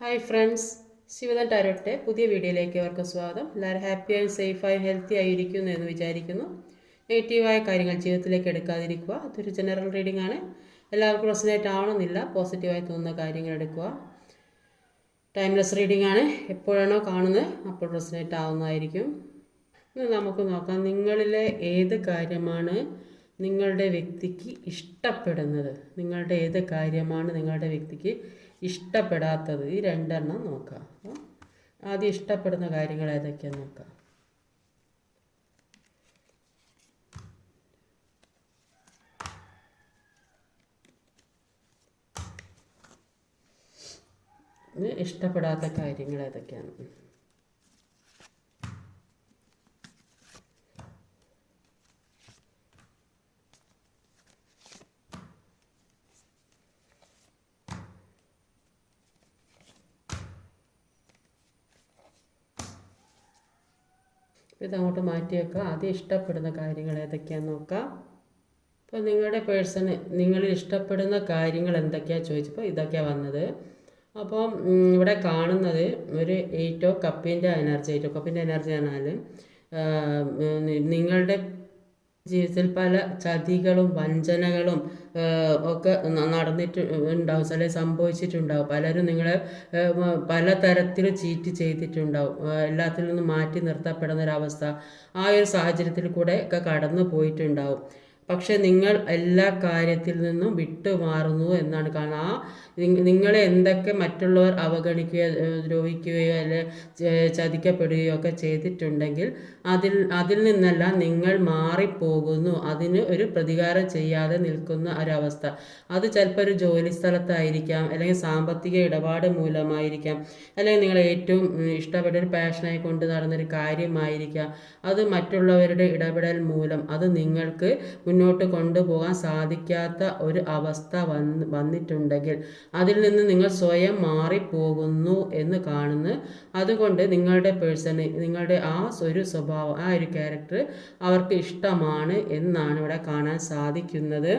Hi friends, Shivadan ടാരോട്ടിൻ്റെ പുതിയ വീഡിയോയിലേക്ക് അവർക്ക് സ്വാഗതം. എല്ലാവരും ഹാപ്പിയായും സേഫായും ഹെൽത്തി ആയിരിക്കുന്നു എന്ന് വിചാരിക്കുന്നു. നെഗറ്റീവായ കാര്യങ്ങൾ ജീവിതത്തിലേക്ക് എടുക്കാതിരിക്കുക. അതൊരു ജനറൽ റീഡിംഗ് ആണ്. എല്ലാവർക്കും റെസനേറ്റ് ആവണമെന്നില്ല. പോസിറ്റീവായി തോന്നുന്ന കാര്യങ്ങൾ എടുക്കുക. ടൈംലെസ് റീഡിംഗ് ആണ്. എപ്പോഴാണോ കാണുന്നത് അപ്പോൾ റെസനേറ്റ് ആവുന്നതായിരിക്കും. ഇന്ന് നമുക്ക് നോക്കാം, നിങ്ങളിലെ ഏത് കാര്യമാണ് നിങ്ങളുടെ വ്യക്തിക്ക് ഇഷ്ടപ്പെടുന്നത്, നിങ്ങളുടെ ഏത് കാര്യമാണ് നിങ്ങളുടെ വ്യക്തിക്ക് ഇഷ്ടപ്പെടാത്തത്. ഈ രണ്ടെണ്ണം നോക്കാം. ആദ്യം ഇഷ്ടപ്പെടുന്ന കാര്യങ്ങൾ ഏതൊക്കെയാണെന്ന് നോക്കാം. ഇഷ്ടപ്പെടാത്ത കാര്യങ്ങൾ ഏതൊക്കെയാണ്? ഇതങ്ങോട്ട് മാറ്റി വെക്കുക. ആദ്യം ഇഷ്ടപ്പെടുന്ന കാര്യങ്ങൾ ഏതൊക്കെയാണെന്ന് നോക്കാം. അപ്പോൾ നിങ്ങളുടെ പേഴ്സണ് നിങ്ങളിൽ ഇഷ്ടപ്പെടുന്ന കാര്യങ്ങൾ എന്തൊക്കെയാണ് ചോദിച്ചപ്പോൾ ഇതൊക്കെയാണ് വന്നത്. അപ്പം ഇവിടെ കാണുന്നത് ഒരു 8 ഓഫ് കപ്പിൻ്റെ എനർജി. 8 ഓഫ് കപ്പിൻ്റെ എനർജി പറഞ്ഞാൽ നിങ്ങളുടെ ജീവിതത്തിൽ പല ചതികളും വഞ്ചനകളും ഒക്കെ നടന്നിട്ട് ഉണ്ടാവും, അല്ലെങ്കിൽ സംഭവിച്ചിട്ടുണ്ടാവും. പലരും നിങ്ങളെ പലതരത്തിൽ ചീറ്റ് ചെയ്തിട്ടുണ്ടാവും. എല്ലാത്തിൽ നിന്നും മാറ്റി നിർത്തപ്പെടുന്ന ഒരവസ്ഥ ആ ഒരു സാഹചര്യത്തിൽ കൂടെ ഒക്കെ കടന്നു പോയിട്ടുണ്ടാവും. പക്ഷെ നിങ്ങൾ എല്ലാ കാര്യത്തിൽ നിന്നും വിട്ടുമാറുന്നു എന്നാണ് കാണുന്നത്. നിങ്ങളെ എന്തൊക്കെ മറ്റുള്ളവർ അവഗണിക്കുകയോ ദ്രോഹിക്കുകയോ അല്ലെ ചതിക്കപ്പെടുകയോ ഒക്കെ ചെയ്തിട്ടുണ്ടെങ്കിൽ അതിൽ നിന്നെല്ലാം നിങ്ങൾ മാറിപ്പോകുന്നു. അതിന് ഒരു പ്രതികാരം ചെയ്യാതെ നിൽക്കുന്ന ഒരവസ്ഥ. അത് ചിലപ്പോൾ ഒരു ജോലി സ്ഥലത്തായിരിക്കാം, അല്ലെങ്കിൽ സാമ്പത്തിക ഇടപാട് മൂലമായിരിക്കാം, അല്ലെങ്കിൽ നിങ്ങൾ ഏറ്റവും ഇഷ്ടപ്പെട്ട ഒരു പാഷനായി കൊണ്ട് നടന്നൊരു കാര്യമായിരിക്കാം. അത് മറ്റുള്ളവരുടെ ഇടപെടൽ മൂലം അത് നിങ്ങൾക്ക് മുന്നോട്ട് കൊണ്ടുപോകാൻ സാധിക്കാത്ത ഒരു അവസ്ഥ വന്നിട്ടുണ്ടെങ്കിൽ അതിൽ നിന്ന് നിങ്ങൾ സ്വയം മാറിപ്പോകുന്നു എന്ന് കാണുന്നു. അതുകൊണ്ട് നിങ്ങളുടെ പേഴ്സണ് നിങ്ങളുടെ ആ ഒരു സ്വഭാവം, ആ ഒരു ക്യാരക്ടർ അവർക്ക് ഇഷ്ടമാണ് എന്നാണ് ഇവിടെ കാണാൻ സാധിക്കുന്നത്.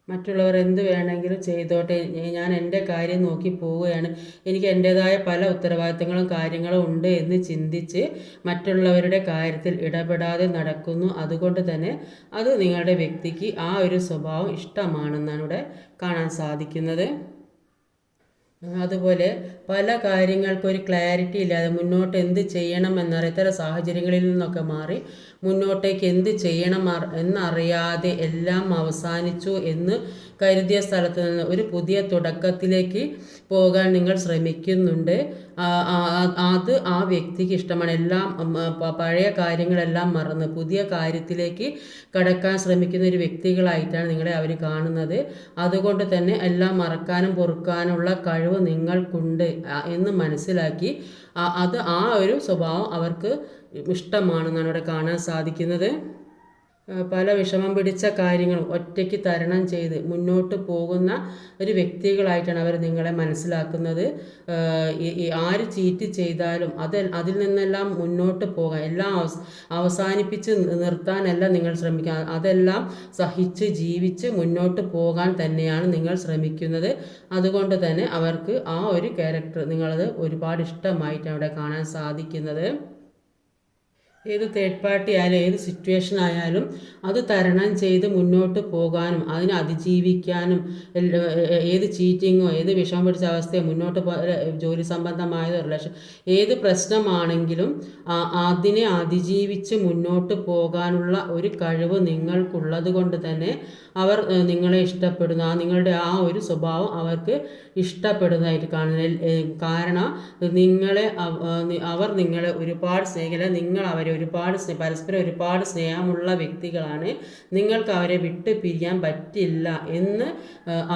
മറ്റുള്ളവർ എന്ത് വേണമെങ്കിലും ചെയ്തോട്ടെ, ഞാൻ എൻ്റെ കാര്യം നോക്കി പോവുകയാണ്, എനിക്ക് എൻ്റേതായ പല ഉത്തരവാദിത്തങ്ങളും കാര്യങ്ങളും ഉണ്ട് എന്ന് ചിന്തിച്ച് മറ്റുള്ളവരുടെ കാര്യത്തിൽ ഇടപെടാതെ നടക്കുന്നു. അതുകൊണ്ട് തന്നെ അത് നിങ്ങളുടെ വ്യക്തിക്ക് ആ ഒരു സ്വഭാവം ഇഷ്ടമാണെന്നാണ് ഇവിടെ കാണാൻ സാധിക്കുന്നത്. അതുപോലെ പല കാര്യങ്ങൾക്കും ഒരു ക്ലാരിറ്റി ഇല്ലാതെ മുന്നോട്ട് എന്ത് ചെയ്യണം ഇത്തരം സാഹചര്യങ്ങളിൽ നിന്നൊക്കെ മാറി മുന്നോട്ടേക്ക് എന്ത് ചെയ്യണം എന്നറിയാതെ എല്ലാം അവസാനിച്ചു എന്ന് കരുതിയ സ്ഥലത്ത് നിന്ന് ഒരു പുതിയ തുടക്കത്തിലേക്ക് പോകാൻ നിങ്ങൾ ശ്രമിക്കുന്നുണ്ട്. അത് ആ വ്യക്തിക്ക് ഇഷ്ടമാണ്. എല്ലാം പഴയ കാര്യങ്ങളെല്ലാം മറന്ന് പുതിയ കാര്യത്തിലേക്ക് കടക്കാൻ ശ്രമിക്കുന്ന ഒരു വ്യക്തികളായിട്ടാണ് നിങ്ങളെ അവർ കാണുന്നത്. അതുകൊണ്ട് തന്നെ എല്ലാം മറക്കാനും പൊറുക്കാനുള്ള കഴിവ് നിങ്ങൾക്കുണ്ട് എന്ന് മനസ്സിലാക്കി അത് ആ ഒരു സ്വഭാവം അവർക്ക് ഇഷ്ടമാണെന്നാണ് ഇവിടെ കാണാൻ സാധിക്കുന്നത്. പല വിഷമം പിടിച്ച കാര്യങ്ങളും ഒറ്റയ്ക്ക് തരണം ചെയ്ത് മുന്നോട്ട് പോകുന്ന ഒരു വ്യക്തികളായിട്ടാണ് അവർ നിങ്ങളെ മനസ്സിലാക്കുന്നത്. ആര് ചീറ്റ് ചെയ്താലും അതിൽ നിന്നെല്ലാം മുന്നോട്ട് പോകാൻ, എല്ലാം അവസാനിപ്പിച്ച് നിർത്താനല്ല നിങ്ങൾ ശ്രമിക്കുക. അതെല്ലാം സഹിച്ച് ജീവിച്ച് മുന്നോട്ട് പോകാൻ തന്നെയാണ് നിങ്ങൾ ശ്രമിക്കുന്നത്. അതുകൊണ്ട് തന്നെ അവർക്ക് ആ ഒരു ക്യാരക്ടർ നിങ്ങളത് ഒരുപാട് ഇഷ്ടമായിട്ടാണ് അവിടെ കാണാൻ സാധിക്കുന്നത്. ഏത് തേർഡ് പാർട്ടി ആയാലും ഏത് സിറ്റുവേഷൻ ആയാലും അത് തരണം ചെയ്ത് മുന്നോട്ട് പോകാനും അതിനെ അതിജീവിക്കാനും ഏത് ചീറ്റിങ്ങോ ഏത് വിഷമം പിടിച്ച അവസ്ഥയോ മുന്നോട്ട് ജോലി സംബന്ധമായതോ റിലേഷൻ ഏത് പ്രശ്നമാണെങ്കിലും അതിനെ അതിജീവിച്ച് മുന്നോട്ട് പോകാനുള്ള ഒരു കഴിവ് നിങ്ങൾക്കുള്ളത് കൊണ്ട് തന്നെ അവർ നിങ്ങളെ ഇഷ്ടപ്പെടുന്നു. നിങ്ങളുടെ ആ ഒരു സ്വഭാവം അവർക്ക് ഇഷ്ടപ്പെടുന്നതായിട്ട് കാണുന്നത്. കാരണം അവർ നിങ്ങളെ ഒരുപാട് സ്നേഹിക്കില്ല, നിങ്ങൾ അവരെ ഒരുപാട് പരസ്പരം ഒരുപാട് സ്നേഹമുള്ള വ്യക്തികളാണ്. നിങ്ങൾക്ക് അവരെ വിട്ട് പിരിയാൻ പറ്റില്ല എന്ന്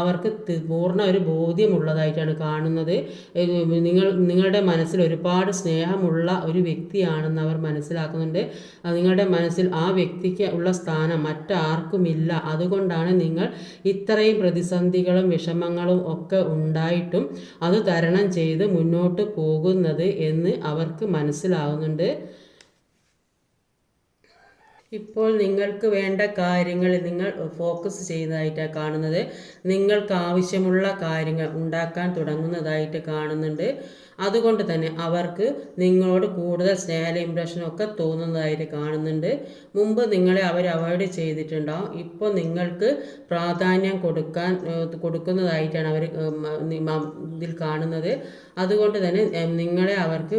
അവർക്ക് പൂർണ്ണ ഒരു ബോധ്യമുള്ളതായിട്ടാണ് കാണുന്നത്. നിങ്ങളുടെ മനസ്സിൽ ഒരുപാട് സ്നേഹമുള്ള ഒരു വ്യക്തിയാണെന്ന് അവർ മനസ്സിലാക്കുന്നുണ്ട്. നിങ്ങളുടെ മനസ്സിൽ ആ വ്യക്തിക്ക് ഉള്ള സ്ഥാനം മറ്റാർക്കുമില്ല. അതുകൊണ്ടാണ് നിങ്ങൾ ഇത്രയും പ്രതിസന്ധികളും വിഷമങ്ങളും ഒക്കെ ഉണ്ടായിട്ടും അത് തരണം ചെയ്ത് മുന്നോട്ട് പോകുന്നത് എന്ന് അവർക്ക് മനസ്സിലാകുന്നുണ്ട്. ഇപ്പോൾ നിങ്ങൾക്ക് വേണ്ട കാര്യങ്ങൾ നിങ്ങൾ ഫോക്കസ് ചെയ്യുന്നതായിട്ടാണ് കാണുന്നത്. നിങ്ങൾക്ക് ആവശ്യമുള്ള കാര്യങ്ങൾ ഉണ്ടാക്കാൻ തുടങ്ങുന്നതായിട്ട് കാണുന്നുണ്ട്. അതുകൊണ്ട് തന്നെ അവർക്ക് നിങ്ങളോട് കൂടുതൽ സ്നേഹ ഇംപ്രഷനൊക്കെ തോന്നുന്നതായിട്ട് കാണുന്നുണ്ട്. മുമ്പ് നിങ്ങളെ അവർ അവോയ്ഡ് ചെയ്തിട്ടുണ്ടാവും. ഇപ്പോൾ നിങ്ങൾക്ക് പ്രാധാന്യം കൊടുക്കുന്നതായിട്ടാണ് അവർ ഇതിൽ കാണുന്നത്. അതുകൊണ്ട് തന്നെ നിങ്ങളെ അവർക്ക്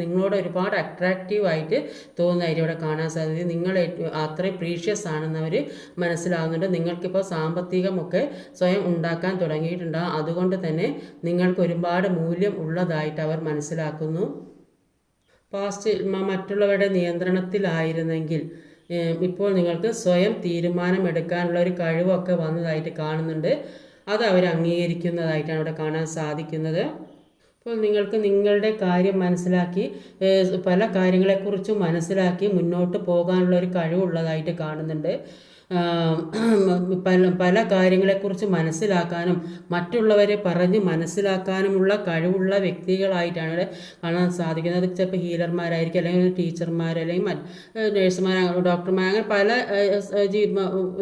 നിങ്ങളോട് ഒരുപാട് അട്രാക്റ്റീവായിട്ട് തോന്നുന്നതായിട്ട് ഇവിടെ കാണാൻ സാധിക്കും. നിങ്ങൾ അത്രയും പ്രീഷ്യസ് ആണെന്ന് അവർ മനസ്സിലാകുന്നുണ്ട്. നിങ്ങൾക്കിപ്പോൾ സാമ്പത്തികമൊക്കെ സ്വയം ഉണ്ടാക്കാൻ തുടങ്ങിയിട്ടുണ്ടാകും. അതുകൊണ്ട് തന്നെ നിങ്ങൾക്ക് ഒരുപാട് മൂല്യം ഉള്ളതായിട്ട് അവർ മനസ്സിലാക്കുന്നു. പാസ്റ്റ് മറ്റുള്ളവരുടെ നിയന്ത്രണത്തിലായിരുന്നെങ്കിൽ ഇപ്പോൾ നിങ്ങൾക്ക് സ്വയം തീരുമാനമെടുക്കാനുള്ള ഒരു കഴിവൊക്കെ വന്നതായിട്ട് കാണുന്നുണ്ട്. അത് അവർ അംഗീകരിക്കുന്നതായിട്ടാണ് ഇവിടെ കാണാൻ സാധിക്കുന്നത്. അപ്പോൾ നിങ്ങൾക്ക് നിങ്ങളുടെ കാര്യം മനസ്സിലാക്കി പല കാര്യങ്ങളെക്കുറിച്ചും മനസ്സിലാക്കി മുന്നോട്ട് പോകാനുള്ള ഒരു കഴിവുള്ളതായിട്ട് കാണുന്നുണ്ട്. പല കാര്യങ്ങളെക്കുറിച്ച് മനസ്സിലാക്കാനും മറ്റുള്ളവരെ പറഞ്ഞ് മനസ്സിലാക്കാനുമുള്ള കഴിവുള്ള വ്യക്തികളായിട്ടാണ് ഇവിടെ കാണാൻ സാധിക്കുന്നത്. അത് ചിലപ്പോൾ ഹീലർമാരായിരിക്കും, അല്ലെങ്കിൽ ടീച്ചർമാർ, അല്ലെങ്കിൽ നഴ്സുമാർ, ഡോക്ടർമാർ, അങ്ങനെ പല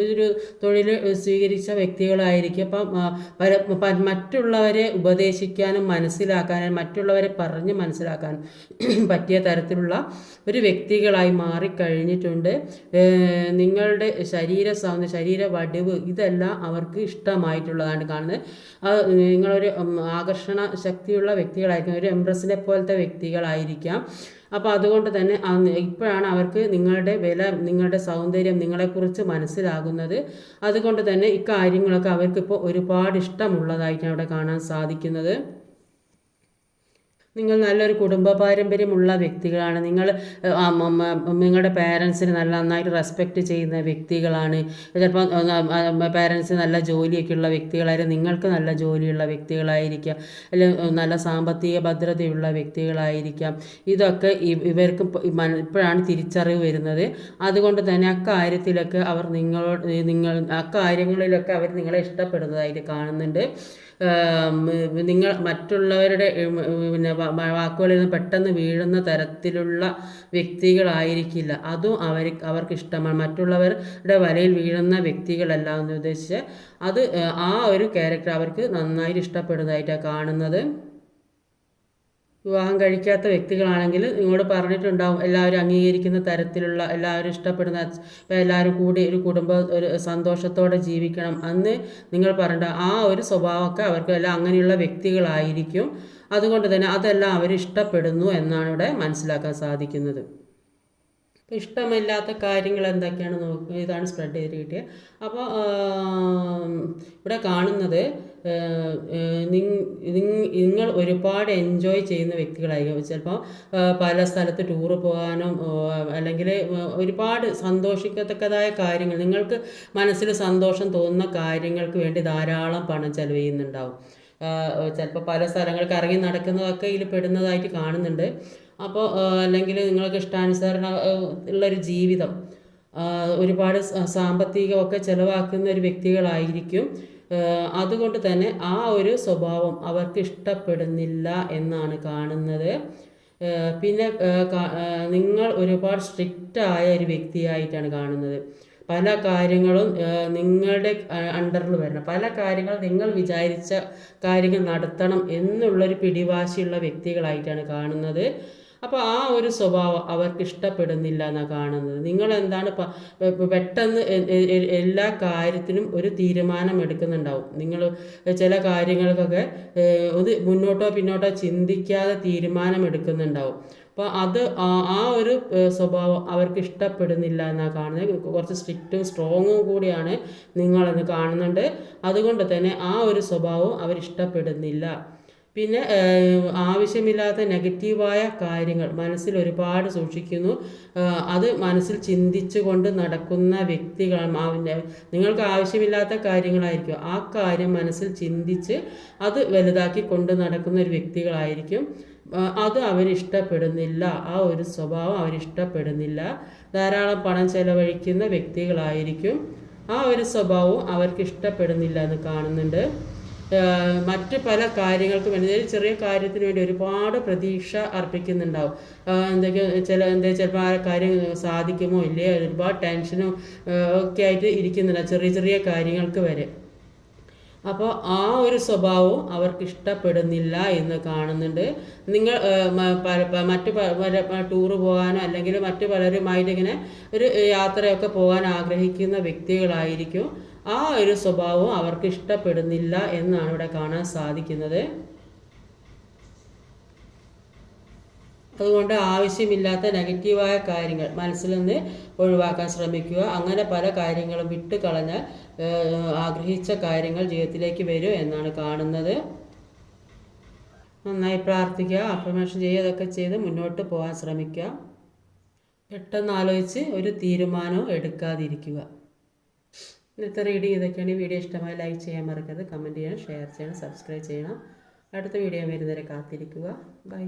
ഒരു തൊഴിൽ സ്വീകരിച്ച വ്യക്തികളായിരിക്കും. അപ്പം മറ്റുള്ളവരെ ഉപദേശിക്കാനും മനസ്സിലാക്കാനും മറ്റുള്ളവരെ പറഞ്ഞ് മനസ്സിലാക്കാനും പറ്റിയ തരത്തിലുള്ള ഒരു വ്യക്തികളായി മാറിക്കഴിഞ്ഞിട്ടുണ്ട്. നിങ്ങളുടെ ശരീര വടിവ് ഇതെല്ലാം അവർക്ക് ഇഷ്ടമായിട്ടുള്ളതാണ് കാണുന്നത്. നിങ്ങളൊരു ആകർഷണ ശക്തിയുള്ള വ്യക്തികളായിരിക്കും, ഒരു എംപ്രസിനെ പോലത്തെ വ്യക്തികളായിരിക്കാം. അപ്പോൾ അതുകൊണ്ട് തന്നെ ഇപ്പോഴാണ് അവർക്ക് നിങ്ങളുടെ വില, നിങ്ങളുടെ സൗന്ദര്യം, നിങ്ങളെക്കുറിച്ച് മനസ്സിലാകുന്നത്. അതുകൊണ്ട് തന്നെ ഇക്കാര്യങ്ങളൊക്കെ അവർക്കിപ്പോൾ ഒരുപാട് ഇഷ്ടമുള്ളതായിട്ടാണ് അവിടെ കാണാൻ സാധിക്കുന്നത്. നിങ്ങൾ നല്ലൊരു കുടുംബ പാരമ്പര്യമുള്ള വ്യക്തികളാണ്. നിങ്ങളുടെ പേരൻസിന് നന്നായിട്ട് റെസ്പെക്റ്റ് ചെയ്യുന്ന വ്യക്തികളാണ്. ചിലപ്പോൾ പേരൻസിന് നല്ല ജോലിയൊക്കെ ഉള്ള വ്യക്തികളായിരിക്കും, നിങ്ങൾക്ക് നല്ല ജോലിയുള്ള വ്യക്തികളായിരിക്കാം, അല്ലെങ്കിൽ നല്ല സാമ്പത്തിക ഭദ്രതയുള്ള വ്യക്തികളായിരിക്കാം. ഇതൊക്കെ ഇവർക്ക് ഇപ്പോഴാണ് തിരിച്ചറിവ് വരുന്നത്. അതുകൊണ്ട് തന്നെ അക്കാര്യത്തിലൊക്കെ അക്കാര്യങ്ങളിലൊക്കെ അവർ നിങ്ങളെ ഇഷ്ടപ്പെടുന്നതായിട്ട് കാണുന്നുണ്ട്. നിങ്ങൾ മറ്റുള്ളവരുടെ വാക്കുകളിൽ നിന്ന് പെട്ടെന്ന് വീഴുന്ന തരത്തിലുള്ള വ്യക്തികളായിരിക്കില്ല. അതും അവർക്ക് ഇഷ്ടമാണ്. മറ്റുള്ളവരുടെ വലയിൽ വീഴുന്ന വ്യക്തികളല്ല എന്ന് ഉദ്ദേശിച്ച് അത് ആ ഒരു ക്യാരക്ടർ അവർക്ക് നന്നായിട്ട് ഇഷ്ടപ്പെടുന്നതായിട്ടാണ് കാണുന്നത്. വിവാഹം കഴിക്കാത്ത വ്യക്തികളാണെങ്കിൽ നിങ്ങളോട് പറഞ്ഞിട്ടുണ്ടാവും, എല്ലാവരും അംഗീകരിക്കുന്ന തരത്തിലുള്ള, എല്ലാവരും ഇഷ്ടപ്പെടുന്ന, എല്ലാവരും കൂടി ഒരു സന്തോഷത്തോടെ ജീവിക്കണം അന്ന് നിങ്ങൾ പറഞ്ഞ ആ ഒരു സ്വഭാവമൊക്കെ അവർക്ക് എല്ലാം അങ്ങനെയുള്ള വ്യക്തികളായിരിക്കും. അതുകൊണ്ട് തന്നെ അതെല്ലാം അവർ ഇഷ്ടപ്പെടുന്നു എന്നാണ് ഇവിടെ മനസ്സിലാക്കാൻ സാധിക്കുന്നത്. ഇഷ്ടമില്ലാത്ത കാര്യങ്ങൾ എന്തൊക്കെയാണ് ഇതാണ് സ്പ്രെഡ് ചെയ്ത് കിട്ടിയത്. അപ്പോൾ ഇവിടെ കാണുന്നത് നിങ്ങൾ ഒരുപാട് എൻജോയ് ചെയ്യുന്ന വ്യക്തികളായിരിക്കും. ചിലപ്പോൾ പല സ്ഥലത്ത് ടൂറ് പോകാനും അല്ലെങ്കിൽ ഒരുപാട് സന്തോഷിക്കത്തക്കതായ കാര്യങ്ങൾ, നിങ്ങൾക്ക് മനസ്സിൽ സന്തോഷം തോന്നുന്ന കാര്യങ്ങൾക്ക് വേണ്ടി ധാരാളം പണം ചെലവ് ചെയ്യുന്നുണ്ടാവും. ചിലപ്പോൾ പല സ്ഥലങ്ങൾക്ക് ഇറങ്ങി നടക്കുന്നതൊക്കെ ഇതിൽ പെടുന്നതായിട്ട് കാണുന്നുണ്ട്. അപ്പോൾ അല്ലെങ്കിൽ നിങ്ങൾക്ക് ഇഷ്ടാനുസരണം ഉള്ളൊരു ജീവിതം, ഒരുപാട് സാമ്പത്തികമൊക്കെ ചിലവാക്കുന്ന ഒരു വ്യക്തികളായിരിക്കും. അതുകൊണ്ട് തന്നെ ആ ഒരു സ്വഭാവം അവർക്ക് ഇഷ്ടപ്പെടുന്നില്ല എന്നാണ് കാണുന്നത്. പിന്നെ നിങ്ങൾ ഒരുപാട് സ്ട്രിക്റ്റായ ഒരു വ്യക്തിയായിട്ടാണ് കാണുന്നത്. പല കാര്യങ്ങളും നിങ്ങളുടെ അണ്ടറിൽ വരണം, പല കാര്യങ്ങളും നിങ്ങൾ വിചാരിച്ച കാര്യങ്ങൾ നടത്തണം എന്നുള്ളൊരു പിടിവാശിയുള്ള വ്യക്തികളായിട്ടാണ് കാണുന്നത്. അപ്പോൾ ആ ഒരു സ്വഭാവം അവർക്ക് ഇഷ്ടപ്പെടുന്നില്ല എന്നാണ് കാണുന്നത്. നിങ്ങളെന്താണ് പെട്ടെന്ന് എല്ലാ കാര്യത്തിനും ഒരു തീരുമാനം എടുക്കുന്നുണ്ടാവും. നിങ്ങൾ ചില കാര്യങ്ങൾക്കൊക്കെ മുന്നോട്ടോ പിന്നോട്ടോ ചിന്തിക്കാതെ തീരുമാനം എടുക്കുന്നുണ്ടാവും. അപ്പോൾ ആ ഒരു സ്വഭാവം അവർക്ക് ഇഷ്ടപ്പെടുന്നില്ല എന്നാണ് കാണുന്നത്. കുറച്ച് സ്ട്രിക്റ്റും സ്ട്രോങ്ങും കൂടിയാണ് നിങ്ങളെന്ന് കാണുന്നുണ്ട്. അതുകൊണ്ട് തന്നെ ആ ഒരു സ്വഭാവം അവരിഷ്ടപ്പെടുന്നില്ല. പിന്നെ ആവശ്യമില്ലാത്ത നെഗറ്റീവായ കാര്യങ്ങൾ മനസ്സിൽ ഒരുപാട് സൂക്ഷിക്കുന്നു. അത് മനസ്സിൽ ചിന്തിച്ചു കൊണ്ട് നടക്കുന്ന വ്യക്തികൾ, നിങ്ങൾക്ക് ആവശ്യമില്ലാത്ത കാര്യങ്ങളായിരിക്കും, ആ കാര്യം മനസ്സിൽ ചിന്തിച്ച് അത് വലുതാക്കി കൊണ്ട് നടക്കുന്ന ഒരു വ്യക്തികളായിരിക്കും. അത് അവരിഷ്ടപ്പെടുന്നില്ല, ആ ഒരു സ്വഭാവം അവരിഷ്ടപ്പെടുന്നില്ല. ധാരാളം പണം ചെലവഴിക്കുന്ന വ്യക്തികളായിരിക്കും. ആ ഒരു സ്വഭാവം അവർക്ക് ഇഷ്ടപ്പെടുന്നില്ല എന്ന് കാണുന്നുണ്ട്. മറ്റ് പല കാര്യങ്ങൾക്ക് വേണ്ടി ചെറിയ കാര്യത്തിന് വേണ്ടി ഒരുപാട് പ്രതീക്ഷ അർപ്പിക്കുന്നുണ്ടാവും. ചിലപ്പോൾ ആ കാര്യം സാധിക്കുമോ ഇല്ലയോ, ഒരുപാട് ടെൻഷനും ഒക്കെ ആയിട്ട് ഇരിക്കുന്നുണ്ടാവും ചെറിയ ചെറിയ കാര്യങ്ങൾക്ക് വരെ. അപ്പോൾ ആ ഒരു സ്വഭാവവും അവർക്ക് ഇഷ്ടപ്പെടുന്നില്ല എന്ന് കാണുന്നുണ്ട്. നിങ്ങൾ മറ്റു ടൂറ് പോകാനോ അല്ലെങ്കിൽ മറ്റു പലരുമായിട്ട് ഇങ്ങനെ ഒരു യാത്രയൊക്കെ പോകാൻ ആഗ്രഹിക്കുന്ന വ്യക്തികളായിരിക്കും. ആ ഒരു സ്വഭാവവും അവർക്ക് ഇഷ്ടപ്പെടുന്നില്ല എന്നാണ് ഇവിടെ കാണാൻ സാധിക്കുന്നത്. അതുകൊണ്ട് ആവശ്യമില്ലാത്ത നെഗറ്റീവായ കാര്യങ്ങൾ മനസ്സിൽ നിന്ന് ഒഴിവാക്കാൻ ശ്രമിക്കുക. അങ്ങനെ പല കാര്യങ്ങളും വിട്ട് കളഞ്ഞാൽ ആഗ്രഹിച്ച കാര്യങ്ങൾ ജീവിതത്തിലേക്ക് വരും എന്നാണ് കാണുന്നത്. നന്നായി പ്രാർത്ഥിക്കുക, അഫർമേഷൻ ചെയ്യുക, അതൊക്കെ ചെയ്ത് മുന്നോട്ട് പോകാൻ ശ്രമിക്കുക. പെട്ടെന്ന് ആലോചിച്ച് ഒരു തീരുമാനവും എടുക്കാതിരിക്കുക. ഇന്നത്തെ റീഡിങ് ഇതൊക്കെയാണ്. വീഡിയോ ഇഷ്ടമായി ലൈക്ക് ചെയ്യാൻ മറക്കരുത്, കമൻറ്റ് ചെയ്യണം, ഷെയർ ചെയ്യണം, സബ്സ്ക്രൈബ് ചെയ്യണം. അടുത്ത വീഡിയോ വരുന്നവരെ കാത്തിരിക്കുക. ബൈ.